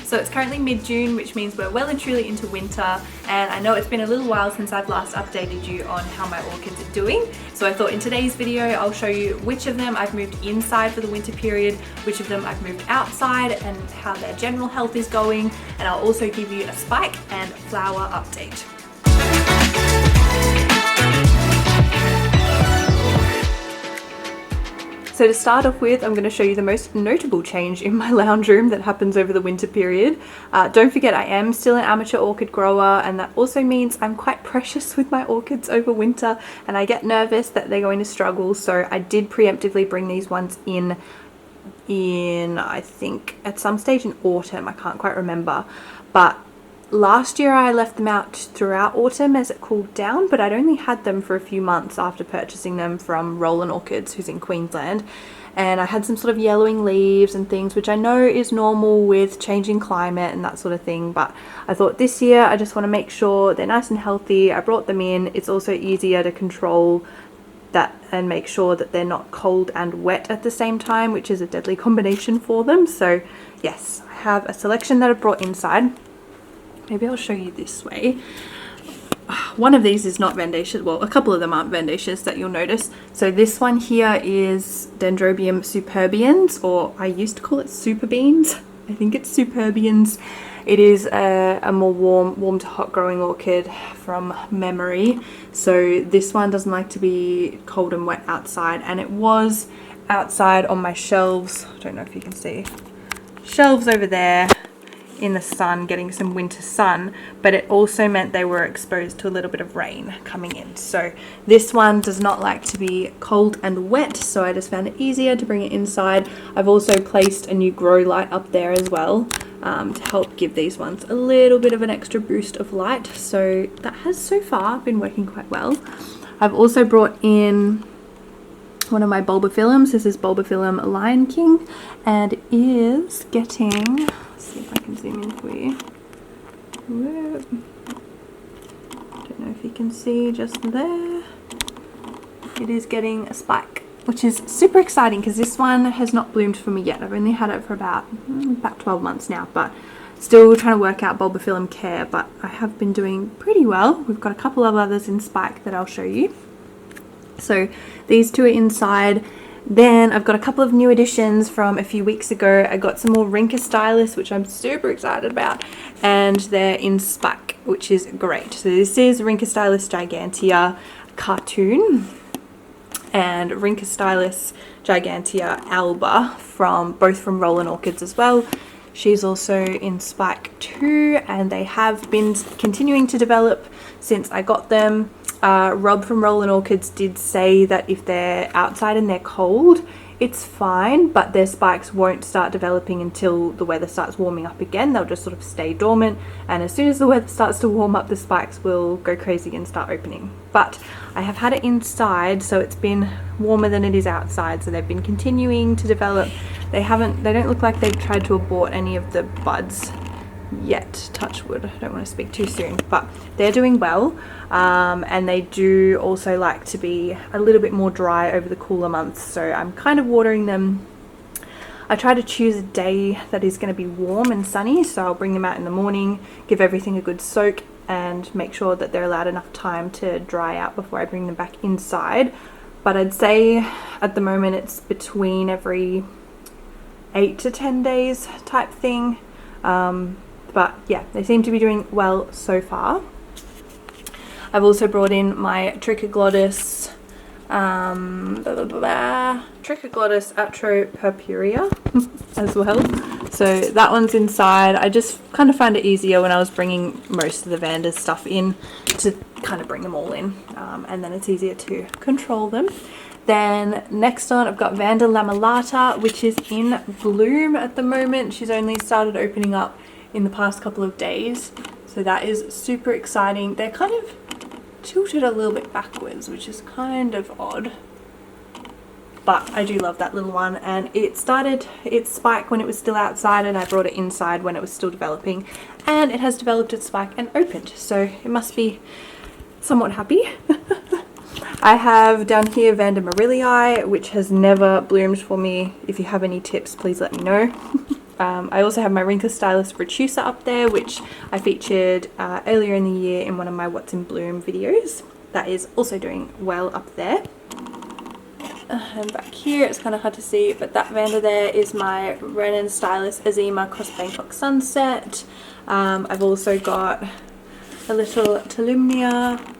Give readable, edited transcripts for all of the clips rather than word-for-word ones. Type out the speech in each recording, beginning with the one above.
So it's currently mid-June, which means we're well and truly into winter, and I know it's been a little while since I've last updated you on how my orchids are doing. So I thought in today's video I'll show you which of them I've moved inside for the winter period, which of them I've moved outside, and how their general health is going, and I'll also give you a spike and flower update. So to start off with, I'm going to show you the most notable change in my lounge room that happens over the winter period. Don't forget, I am still an amateur orchid grower, and that also means I'm quite precious with my orchids over winter, and I get nervous that they're going to struggle. So I did preemptively bring these ones in I think at some stage in autumn, I can't quite remember, but last year I left them out throughout autumn as it cooled down, but I'd only had them for a few months after purchasing them from Roland Orchids, who's in Queensland, and I had some sort of yellowing leaves and things, which I know is normal with changing climate and that sort of thing, but I thought this year I just want to make sure they're nice and healthy. I brought them in. It's also easier to control that and make sure that they're not cold and wet at the same time, which is a deadly combination for them. So yes, I have a selection that I've brought inside. Maybe I'll show you this way. One of these is not Vendacious. Well, a couple of them aren't Vendacious that you'll notice. So this one here is Dendrobium superbiens, or I used to call it super beans. I think it's superbiens. It is a more warm to hot growing orchid from memory. So this one doesn't like to be cold and wet outside, and it was outside on my shelves. I don't know if you can see. Shelves over there in the sun, getting some winter sun, but it also meant they were exposed to a little bit of rain coming in. So this one does not like to be cold and wet, so I just found it easier to bring it inside. I've also placed a new grow light up there as well, to help give these ones a little bit of an extra boost of light. So that has so far been working quite well. I've also brought in one of my bulbophyllums. This is Bulbophyllum Lion King, and it is getting, see if I can zoom in for you. Whoa. Don't know if you can see just there. It is getting a spike, which is super exciting because this one has not bloomed for me yet. I've only had it for about 12 months now, but still trying to work out bulbophyllum care, but I have been doing pretty well. We've got a couple of others in spike that I'll show you. So these two are inside. Then I've got a couple of new additions from a few weeks ago. I got some more Rinca Stylus, which I'm super excited about, and they're in spike, which is great. So this is Rinca Stylus Gigantea Cartoon and Rinca Stylus Gigantea Alba, both from Roland Orchids as well. She's also in spike too, and they have been continuing to develop since I got them. Rob from Roland Orchids did say that if they're outside and they're cold, it's fine, but their spikes won't start developing until the weather starts warming up again. They'll just sort of stay dormant, and as soon as the weather starts to warm up, the spikes will go crazy and start opening. But I have had it inside, so it's been warmer than it is outside, so they've been continuing to develop. They don't look like they've tried to abort any of the buds yet, touch wood. I don't want to speak too soon, but they're doing well, and they do also like to be a little bit more dry over the cooler months, so I'm kind of watering them. I try to choose a day that is going to be warm and sunny, so I'll bring them out in the morning, give everything a good soak, and make sure that they're allowed enough time to dry out before I bring them back inside. But I'd say at the moment it's between every 8 to 10 days type thing. But yeah, they seem to be doing well so far. I've also brought in my Trichoglottis atropurpurea as well. So that one's inside. I just kind of find it easier when I was bringing most of the Vanda's stuff in to kind of bring them all in, and then it's easier to control them. Then next on, I've got Vanda lamellata, which is in bloom at the moment. She's only started opening up in the past couple of days, so that is super exciting. They're kind of tilted a little bit backwards, which is kind of odd, but I do love that little one, and it started its spike when it was still outside, and I brought it inside when it was still developing, and it has developed its spike and opened, so it must be somewhat happy. I have down here Vanda Marillii, which has never bloomed for me. If you have any tips, please let me know. I also have my Wrinkle Stylist Reducer up there, which I featured earlier in the year in one of my What's in Bloom videos. That is also doing well up there. And back here, it's kind of hard to see, but that Vanda there is my Renan Stylist Azima Cross Bangkok Sunset. I've also got a little Tolumnia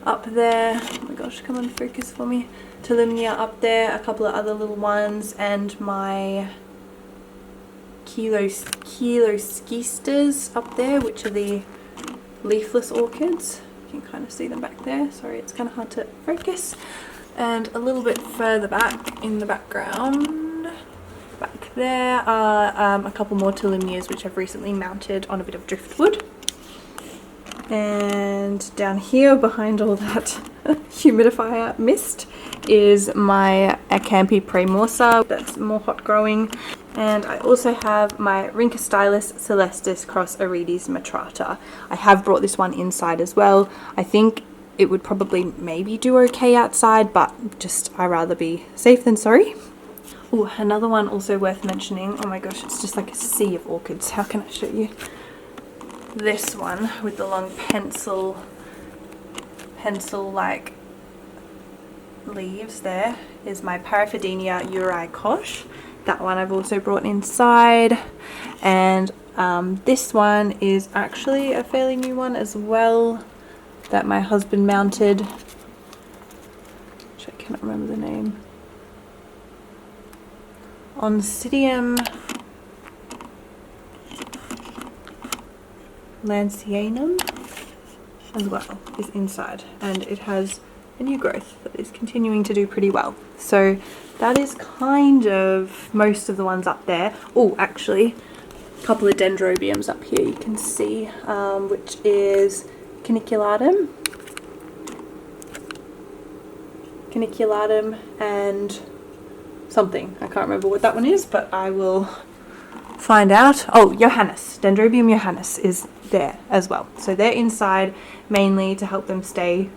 up there. Oh my gosh, come on, focus for me. Tolumnia up there, a couple of other little ones, and my Kiloschistas up there, which are the leafless orchids. You can kind of see them back there. Sorry, it's kind of hard to focus. And a little bit further back in the background, back there are a couple more Tolumnias which I've recently mounted on a bit of driftwood. And down here behind all that humidifier mist is my Acampi Praemosa, that's more hot growing. And I also have my Rinca Stylist Celestis Cross Aerides Matrata. I have brought this one inside as well. I think it would probably maybe do okay outside, but just I rather be safe than sorry. Oh, another one also worth mentioning. Oh my gosh, it's just like a sea of orchids. How can I show you? This one with the long pencil like leaves there is my Paraphidenia uri Kosh. That one I've also brought inside. And this one is actually a fairly new one as well that my husband mounted, which I cannot remember the name. Oncidium Lancianum as well is inside, and it has a new growth that is continuing to do pretty well. So that is kind of most of the ones up there. Oh, actually, a couple of dendrobiums up here you can see, which is Caniculatum and something. I can't remember what that one is, but I will find out. Oh, Johannes, Dendrobium Johannes is there as well. So they're inside mainly to help them stay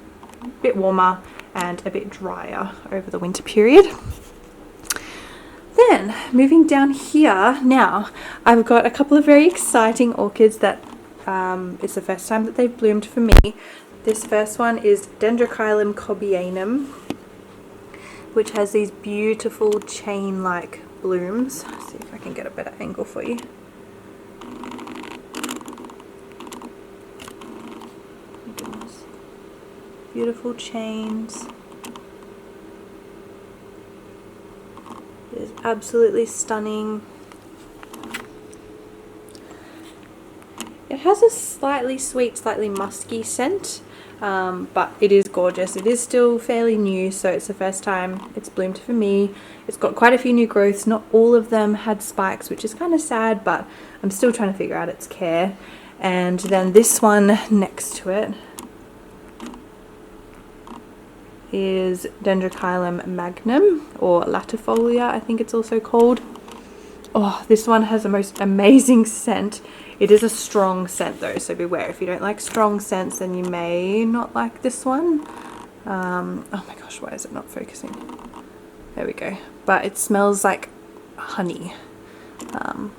a bit warmer and a bit drier over the winter period. Then moving down here, now I've got a couple of very exciting orchids that it's the first time that they've bloomed for me. This first one is Dendrochilum cobianum, which has these beautiful chain-like blooms. Let's see if I can get a better angle for you. Beautiful chains. It is absolutely stunning. It has a slightly sweet, slightly musky scent, but it is gorgeous. It is still fairly new, so it's the first time it's bloomed for me. It's got quite a few new growths. Not all of them had spikes, which is kind of sad, but I'm still trying to figure out its care. And then this one next to it is Dendrochilum magnum, or latifolia I think it's also called. Oh, this one has the most amazing scent. It is a strong scent though, so beware. If you don't like strong scents, then you may not like this one. Oh my gosh, why is it not focusing? There we go. But it smells like honey,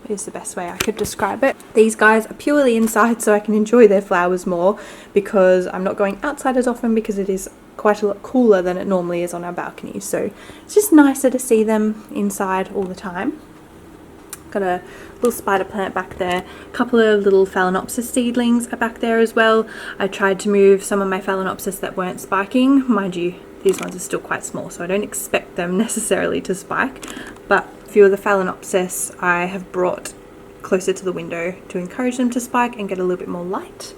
is the best way I could describe it. These guys are purely inside so I can enjoy their flowers more, because I'm not going outside as often because it is quite a lot cooler than it normally is on our balcony. So it's just nicer to see them inside all the time. Got a little spider plant back there. A couple of little Phalaenopsis seedlings are back there as well. I tried to move some of my Phalaenopsis that weren't spiking. Mind you, these ones are still quite small, so I don't expect them necessarily to spike. But a few of the Phalaenopsis I have brought closer to the window to encourage them to spike and get a little bit more light.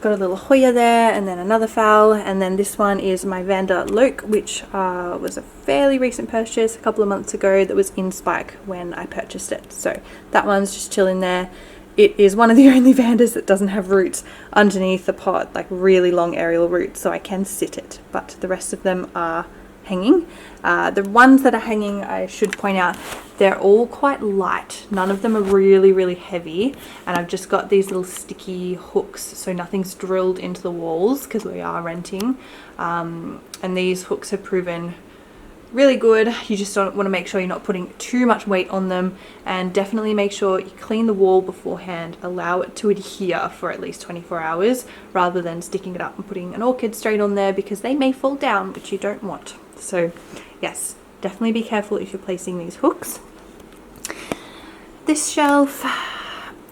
Got a little Hoya there, and then another Phal, and then this one is my Vanda Loke, which was a fairly recent purchase a couple of months ago that was in spike when I purchased it. So that one's just chilling there. It is one of the only Vandas that doesn't have roots underneath the pot, like really long aerial roots, so I can sit it, but the rest of them are hanging. The ones that are hanging, I should point out, they're all quite light. None of them are really heavy, and I've just got these little sticky hooks, so nothing's drilled into the walls because we are renting, and these hooks have proven really good. You just don't want to make sure you're not putting too much weight on them, and definitely make sure you clean the wall beforehand. Allow it to adhere for at least 24 hours rather than sticking it up and putting an orchid straight on there, because they may fall down, which you don't want. So yes, definitely be careful if you're placing these hooks. This shelf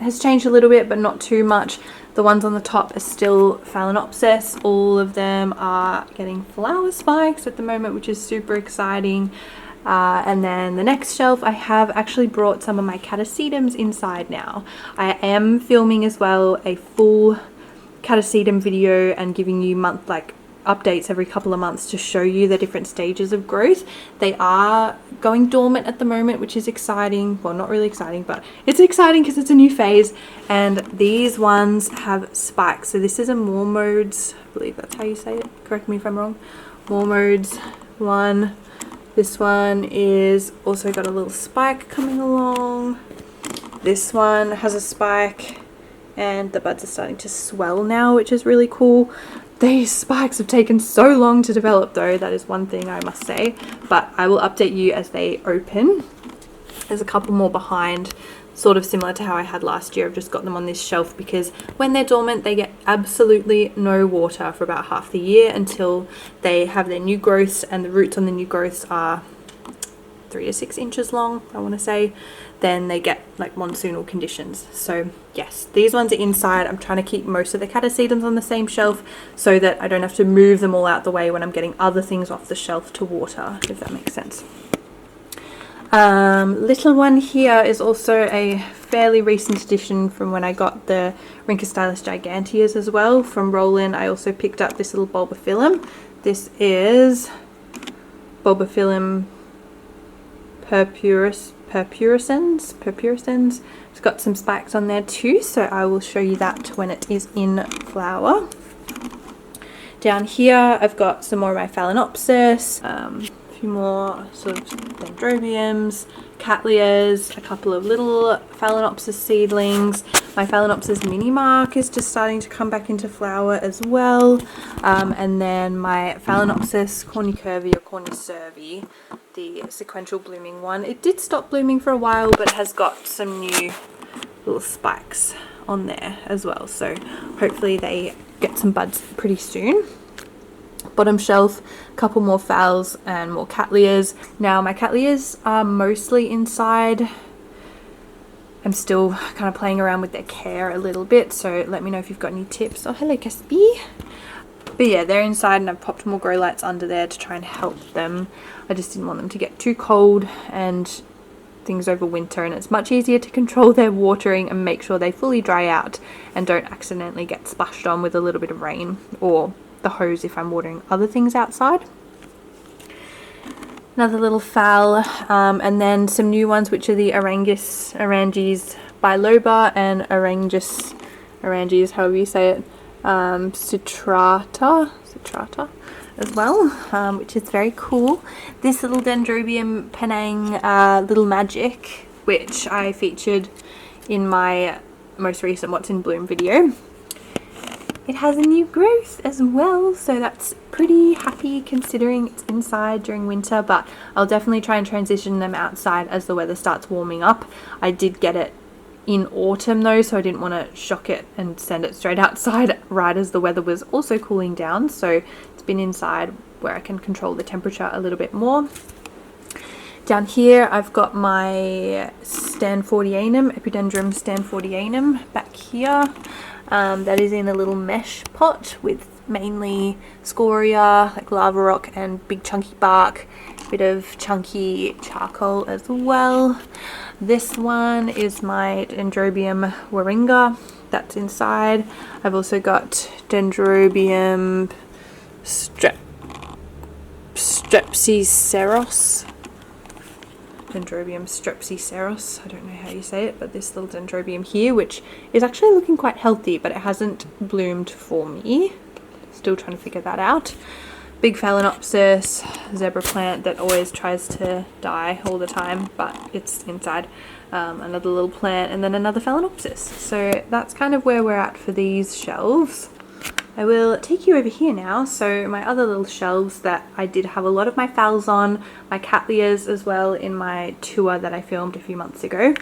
has changed a little bit, but not too much. The ones on the top are still Phalaenopsis. All of them are getting flower spikes at the moment, which is super exciting. And then the next shelf, I have actually brought some of my catasetums inside now. I am filming as well a full catasetum video and giving you updates every couple of months to show you the different stages of growth. They are going dormant at the moment, which is exciting. Well, not really exciting, but it's exciting because it's a new phase. And these ones have spikes. So this is a Mormodes, I believe that's how you say it. Correct me if I'm wrong. Mormodes one. This one is also got a little spike coming along. This one has a spike, and the buds are starting to swell now, which is really cool. These spikes have taken so long to develop though, that is one thing I must say, but I will update you as they open. There's a couple more behind, sort of similar to how I had last year. I've just got them on this shelf because when they're dormant, they get absolutely no water for about half the year until they have their new growths, and the roots on the new growths are 3 to 6 inches long, I want to say. Then they get like monsoonal conditions. So yes, these ones are inside. I'm trying to keep most of the catasetums on the same shelf so that I don't have to move them all out the way when I'm getting other things off the shelf to water, if that makes sense. Little one here is also a fairly recent addition from when I got the Rhynchostylus giganteas as well from Roland. I also picked up this little bulbophyllum. This is Bulbophyllum purpurascens. It's got some spikes on there too, so I will show you that when it is in flower. Down here I've got some more of my Phalaenopsis, a few more sort of dendrobiums, cattleyas, a couple of little Phalaenopsis seedlings. My Phalaenopsis mini-mark is just starting to come back into flower as well. And then my Phalaenopsis cornicurvi or cornicervi, the sequential blooming one. It did stop blooming for a while, but has got some new little spikes on there as well. So hopefully they get some buds pretty soon. Bottom shelf, a couple more phals and more cattleyas. Now my cattleyas are mostly inside. I'm still kind of playing around with their care a little bit, so let me know if you've got any tips. Oh, hello Caspi. But yeah, they're inside, and I've popped more grow lights under there to try and help them. I just didn't want them to get too cold and things over winter, and it's much easier to control their watering and make sure they fully dry out and don't accidentally get splashed on with a little bit of rain or the hose if I'm watering other things outside. Another little phal, and then some new ones, which are the Rearranges biloba and Rearranges, however you say it, citrata as well, which is very cool. This little Dendrobium Penang Little Magic, which I featured in my most recent What's in Bloom video. It has a new growth as well, so that's pretty happy considering it's inside during winter, but I'll definitely try and transition them outside as the weather starts warming up. I did get it in autumn though, so I didn't want to shock it and send it straight outside right as the weather was also cooling down, so it's been inside where I can control the temperature a little bit more. Down here I've got my Stanfordianum, Epidendrum Stanfordianum back here. That is in a little mesh pot with mainly scoria, like lava rock and big chunky bark, bit of chunky charcoal as well. This one is my Dendrobium waringa, that's inside. I've also got Dendrobium strepsiceros. Dendrobium strepsiceros, I don't know how you say it, but this little dendrobium here, which is actually looking quite healthy, but it hasn't bloomed for me. Still trying to figure that out. Big Phalaenopsis, zebra plant that always tries to die all the time, but it's inside. Another little plant, and then another Phalaenopsis. So that's kind of where we're at for these shelves. I will take you over here now. So my other little shelves that I did have a lot of my phals on, my cattleyas as well in my tour that I filmed a few months ago.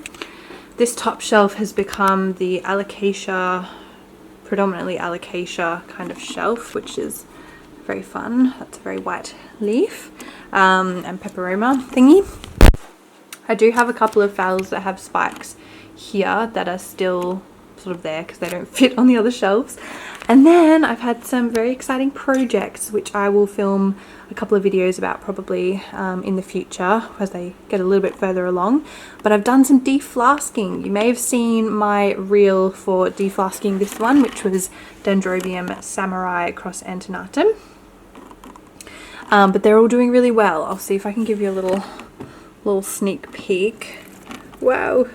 This top shelf has become the alocasia, predominantly alocasia kind of shelf, which is very fun. That's a very white leaf and peperoma thingy. I do have a couple of phals that have spikes here that are still sort of there because they don't fit on the other shelves. And then I've had some very exciting projects which I will film a couple of videos about probably in the future as they get a little bit further along. But I've done some deflasking. You may have seen my reel for deflasking this one, which was Dendrobium samurai cross antinatum. But they're all doing really well. I'll see if I can give you a little sneak peek. Wow.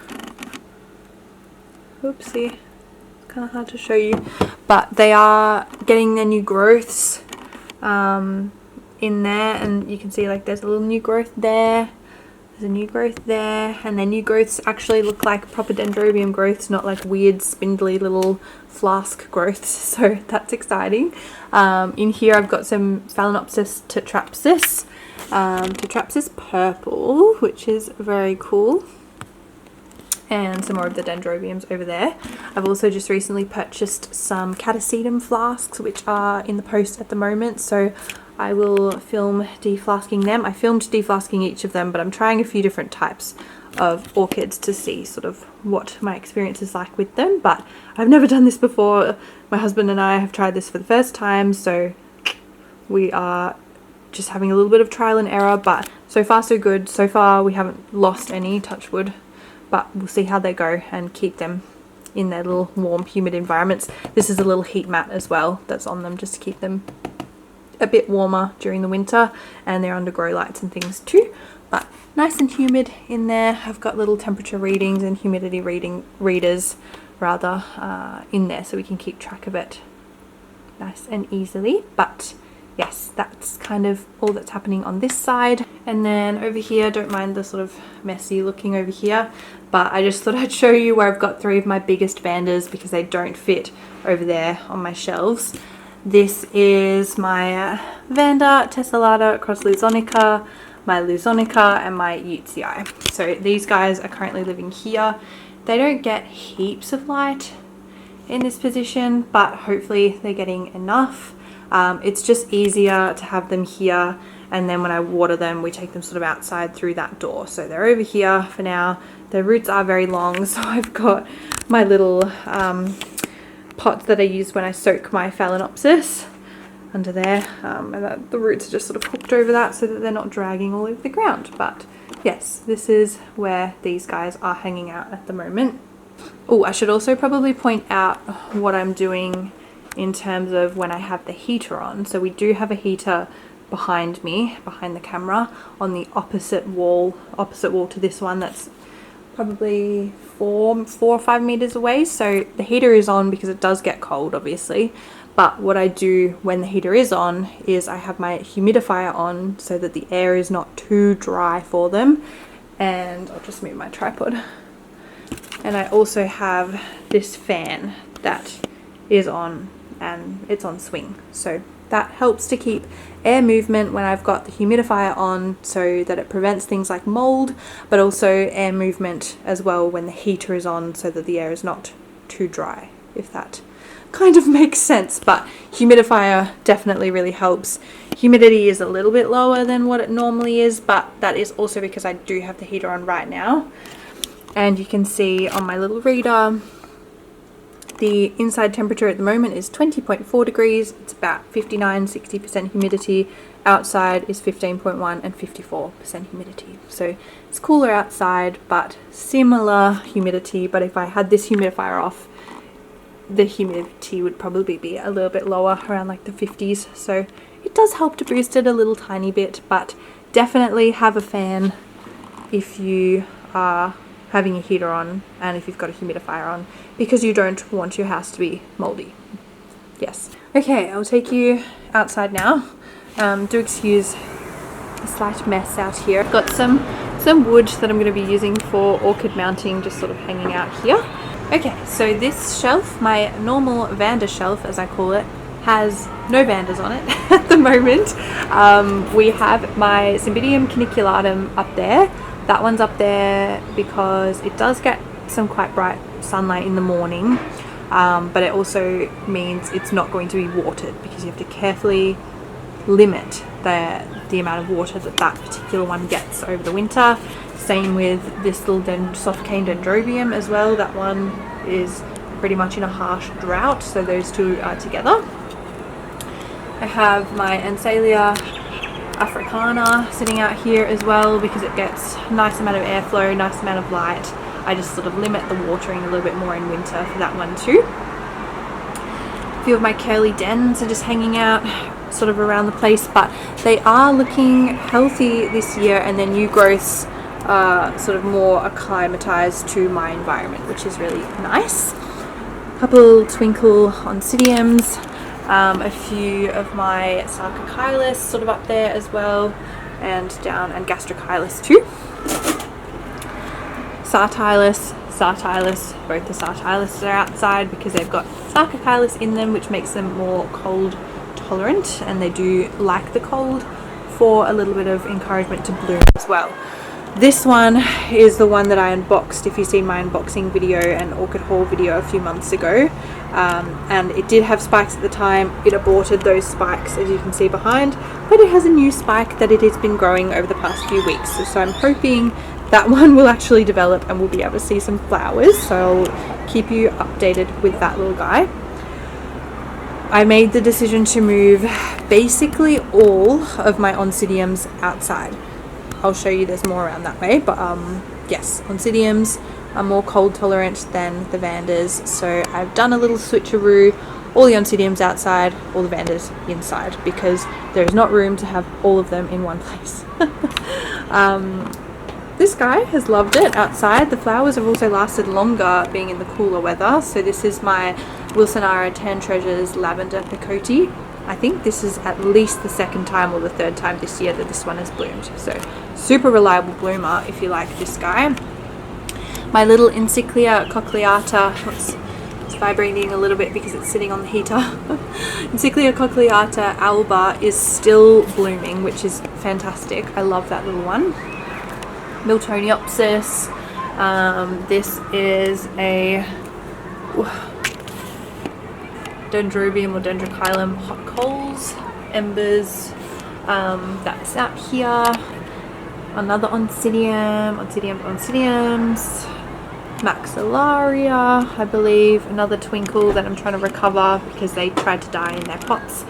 Oopsie. Kind of hard to show you, but they are getting their new growths in there, and you can see like there's a little new growth there, there's a new growth there, and their new growths actually look like proper dendrobium growths, not like weird spindly little flask growths, so that's exciting. In here I've got some Phalaenopsis tetrapsis, tetrapsis purple, which is very cool, and some more of the dendrobiums over there. I've also just recently purchased some catasetum flasks, which are in the post at the moment, so I will film deflasking them. I filmed deflasking each of them, but I'm trying a few different types of orchids to see sort of what my experience is like with them, but I've never done this before. My husband and I have tried this for the first time, so we are just having a little bit of trial and error, but so far so good. So far we haven't lost any, touch wood. But we'll see how they go and keep them in their little warm, humid environments. This is a little heat mat as well that's on them just to keep them a bit warmer during the winter, and they're under grow lights and things too. But nice and humid in there. I've got little temperature readings and humidity readers rather in there, so we can keep track of it nice and easily. But yes, that's kind of all that's happening on this side. And then over here, don't mind the sort of messy looking over here, but I just thought I'd show you where I've got three of my biggest vandas because they don't fit over there on my shelves. This is my Vanda tessellata cross luzonica, my luzonica, and my Utzii. So these guys are currently living here. They don't get heaps of light in this position, but hopefully they're getting enough. It's just easier to have them here, and then when I water them we take them sort of outside through that door. So they're over here for now. Their roots are very long, so I've got my little pots that I use when I soak my Phalaenopsis under there, and the roots are just sort of hooked over that so that they're not dragging all over the ground. But yes, this is where these guys are hanging out at the moment. Oh, I should also probably point out what I'm doing in terms of when I have the heater on. So we do have a heater behind me, behind the camera, on the opposite wall to this one that's probably 4 or 5 meters away. So the heater is on because it does get cold, obviously. But what I do when the heater is on is I have my humidifier on so that the air is not too dry for them. And I'll just move my tripod. And I also have this fan that is on, and it's on swing, so that helps to keep air movement when I've got the humidifier on, so that it prevents things like mold, but also air movement as well when the heater is on, so that the air is not too dry, if that kind of makes sense. But humidifier definitely really helps. Humidity is a little bit lower than what it normally is, but that is also because I do have the heater on right now. And you can see on my little reader, the inside temperature at the moment is 20.4 degrees. It's about 59-60% humidity. Outside is 15.1 and 54% humidity. So it's cooler outside, but similar humidity. But if I had this humidifier off, the humidity would probably be a little bit lower, around like the 50s. So it does help to boost it a little tiny bit, but definitely have a fan if you are having a heater on and if you've got a humidifier on, because you don't want your house to be moldy. Yes. Okay, I'll take you outside now. Do excuse a slight mess out here. I've got some wood that I'm going to be using for orchid mounting, just sort of hanging out here. Okay, so this shelf, my normal Vanda shelf as I call it, has no vandas on it at the moment. We have my Cymbidium caniculatum up there. That one's up there because it does get some quite bright sunlight in the morning, but it also means it's not going to be watered because you have to carefully limit the amount of water that particular one gets over the winter. Same with this little soft cane dendrobium as well. That one is pretty much in a harsh drought, so those two are together. I have my Ansalia africana sitting out here as well because it gets a nice amount of airflow, nice amount of light. I just sort of limit the watering a little bit more in winter for that one too. A few of my curly dens are just hanging out sort of around the place, but they are looking healthy this year, and their new growths are sort of more acclimatized to my environment, which is really nice. A couple twinkle oncidiums, a few of my sarcochylis sort of up there as well, and gastrochylis too. Sartylus, both the sartyluses are outside because they've got sarcochylis in them, which makes them more cold tolerant, and they do like the cold for a little bit of encouragement to bloom as well. This one is the one that I unboxed, if you've seen my unboxing video and orchid haul video a few months ago, and it did have spikes at the time. It aborted those spikes, as you can see behind, but it has a new spike that it has been growing over the past few weeks, so I'm hoping that one will actually develop and we'll be able to see some flowers, so I'll keep you updated with that little guy. I made the decision to move basically all of my oncidiums outside. I'll show you there's more around that way, but yes, oncidiums are more cold tolerant than the vandas, so I've done a little switcheroo. All the oncidiums outside, all the vandas inside, because there is not room to have all of them in one place. This guy has loved it outside. The flowers have also lasted longer being in the cooler weather. So this is my Wilsonara Tan Treasures Lavender Picote. I think this is at least the second time or the third time this year that this one has bloomed. So super reliable bloomer if you like this guy. My little Encyclia cochleata, it's vibrating a little bit because it's sitting on the heater. Encyclia cochleata alba is still blooming, which is fantastic. I love that little one. Miltoniopsis. This is a Dendrobium or Dendrochilum hot coals, embers. That's out here. Another oncidiums, maxillaria, I believe. Another twinkle that I'm trying to recover because they tried to die in their pots.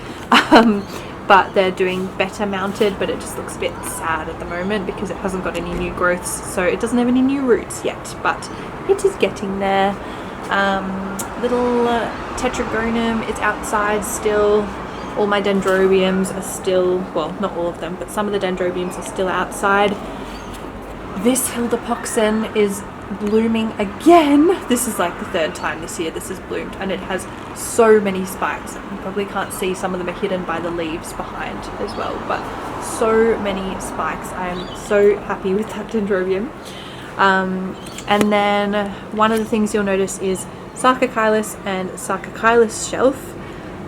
But they're doing better mounted, but it just looks a bit sad at the moment because it hasn't got any new growths, so it doesn't have any new roots yet, but it is getting there. Little tetragonum is outside still. All my dendrobiums are still, well, not all of them, but some of the dendrobiums are still outside. This Hildepoxen is blooming again. This is like the third time this year this has bloomed, and it has so many spikes. You probably can't see, some of them are hidden by the leaves behind as well, but so many spikes. I am so happy with that dendrobium. And then one of the things you'll notice is Sarcochylis and Sarcochylis shelf.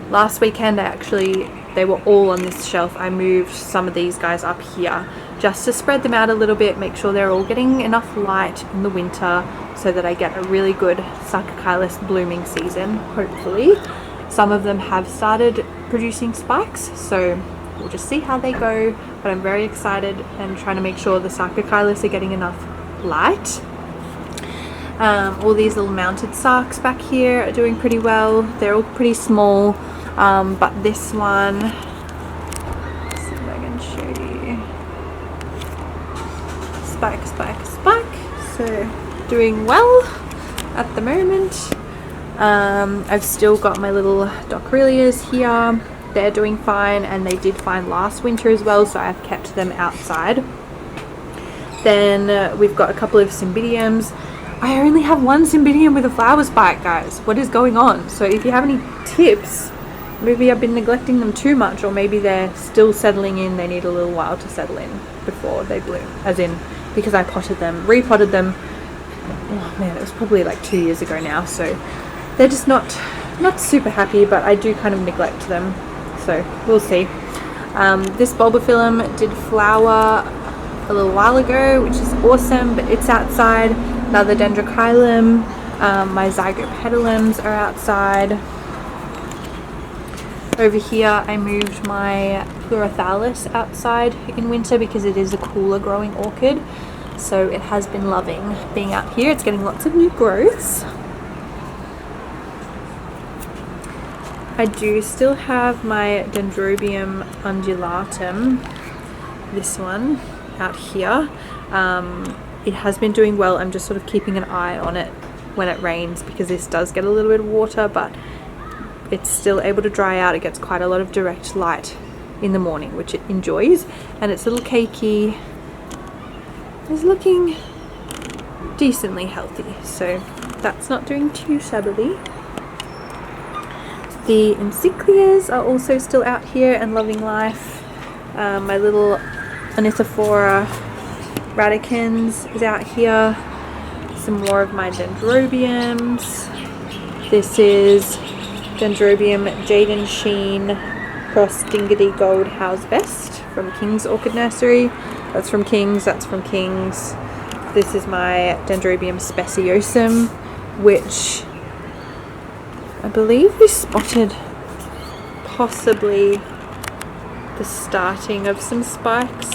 Last weekend they were all on this shelf. I moved some of these guys up here just to spread them out a little bit, make sure they're all getting enough light in the winter so that I get a really good Sarcochylis blooming season, hopefully. Some of them have started producing spikes, so we'll just see how they go, but I'm very excited and trying to make sure the Sarcochylis are getting enough light. All these little mounted sarcs back here are doing pretty well. They're all pretty small, but this one, let's see if I can show you. Spike. So doing well at the moment. I've still got my little Docrelias here. They're doing fine, and they did fine last winter as well, so I've kept them outside. Then we've got a couple of Cymbidiums. I only have one Cymbidium with a flower spike, guys. What is going on? So if you have any tips, maybe I've been neglecting them too much, or maybe they're still settling in, they need a little while to settle in before they bloom, as in because I repotted them, oh man, it was probably like 2 years ago now, so they're just not not super happy, but I do kind of neglect them, so we'll see. This bulbophyllum did flower a little while ago, which is awesome, but it's outside. Another dendrochilum, my zygopetalums are outside. Over here I moved my pleurophthalus outside in winter because it is a cooler growing orchid, so it has been loving being out here. It's getting lots of new growths. I do still have my Dendrobium undulatum, this one out here. It has been doing well. I'm just sort of keeping an eye on it when it rains because this does get a little bit of water, but it's still able to dry out. It gets quite a lot of direct light in the morning, which it enjoys, and its little keiki is looking decently healthy, so that's not doing too shabbily. The encyclias are also still out here and loving life. My little Ornithophora radicans is out here. Some more of my dendrobiums. This is Dendrobium Jaden Sheen Cross Dingidy Gold House Vest from King's Orchid Nursery. That's from King's, that's from King's. This is my Dendrobium Speciosum, which I believe we spotted possibly the starting of some spikes.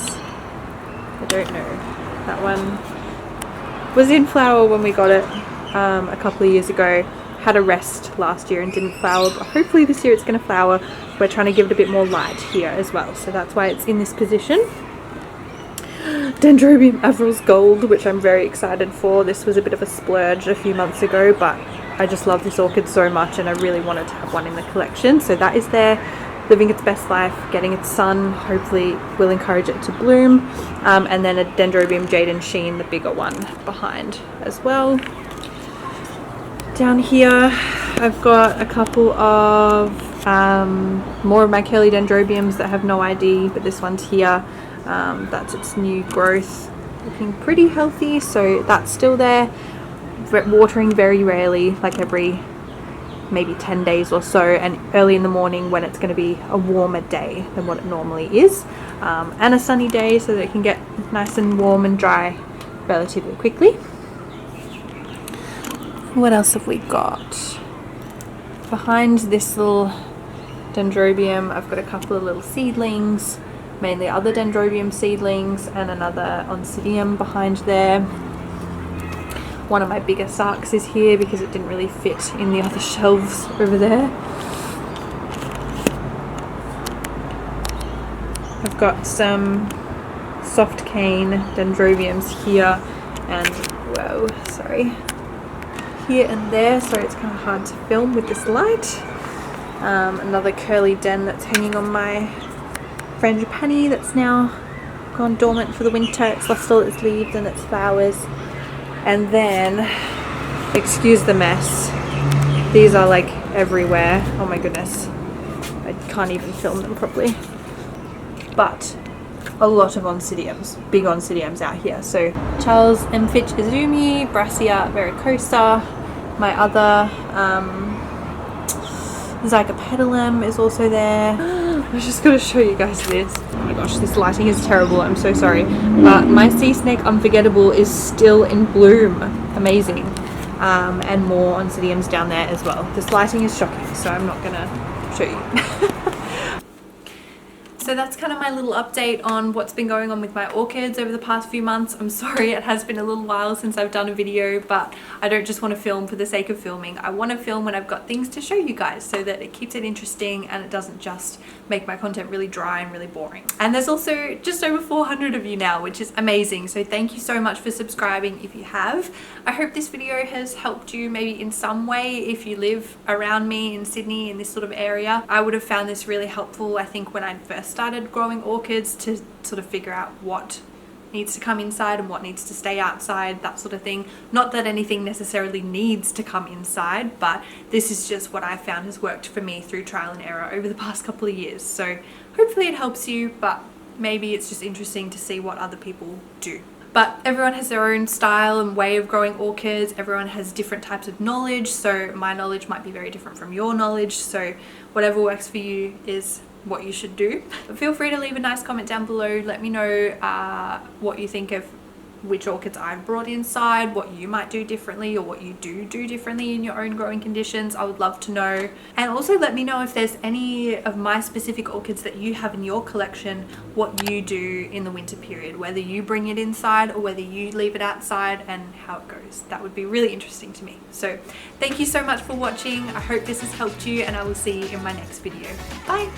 I don't know. That one was in flower when we got it a couple of years ago. Had a rest last year and didn't flower, but hopefully this year it's going to flower. We're trying to give it a bit more light here as well, so that's why it's in this position. Dendrobium Averil's Gold, which I'm very excited for. This was a bit of a splurge a few months ago, but I just love this orchid so much and I really wanted to have one in the collection. So that is there, living its best life, getting its sun. Hopefully will encourage it to bloom. And then a Dendrobium Jaden Sheen, the bigger one, behind as well. Down here I've got a couple of more of my curly dendrobiums that have no ID, but this one's here. That's its new growth, looking pretty healthy, so that's still there. Watering very rarely, like every maybe 10 days or so, and early in the morning when it's going to be a warmer day than what it normally is, and a sunny day so that it can get nice and warm and dry relatively quickly. What else have we got? Behind this little dendrobium I've got a couple of little seedlings, mainly other dendrobium seedlings, and another oncidium behind there. One of my bigger sarks is here because it didn't really fit in the other shelves over there. I've got some soft cane dendrobiums here and, whoa, sorry, here and there, so it's kind of hard to film with this light. Another curly den that's hanging on my frangipani that's now gone dormant for the winter. It's lost all its leaves and its flowers. And then, excuse the mess, these are like everywhere. Oh my goodness, I can't even film them properly. But a lot of oncidiums, big oncidiums out here. So Charles M. Fitch Izumi, Brassia vericosa, my other zygopetalum is also there. I was just going to show you guys this. Oh my gosh, this lighting is terrible, I'm so sorry. But my sea snake unforgettable is still in bloom. Amazing. And more oncidiums down there as well. This lighting is shocking, so I'm not going to show you. So that's kind of my little update on what's been going on with my orchids over the past few months. I'm sorry it has been a little while since I've done a video, but I don't just want to film for the sake of filming. I want to film when I've got things to show you guys so that it keeps it interesting and it doesn't just make my content really dry and really boring. And there's also just over 400 of you now, which is amazing. So thank you so much for subscribing if you have. I hope this video has helped you maybe in some way if you live around me in Sydney, in this sort of area. I would have found this really helpful, I think, when I first started growing orchids, to sort of figure out what needs to come inside and what needs to stay outside, that sort of thing. Not that anything necessarily needs to come inside, but this is just what I found has worked for me through trial and error over the past couple of years. So hopefully it helps you, but maybe it's just interesting to see what other people do. But everyone has their own style and way of growing orchids. Everyone has different types of knowledge, so my knowledge might be very different from your knowledge, so whatever works for you is what you should do. But feel free to leave a nice comment down below. Let me know what you think of which orchids I've brought inside, what you might do differently, or what you do differently in your own growing conditions. I would love to know. And also let me know if there's any of my specific orchids that you have in your collection, what you do in the winter period, whether you bring it inside or whether you leave it outside, and how it goes. That would be really interesting to me. So thank you so much for watching. I hope this has helped you, and I will see you in my next video. Bye.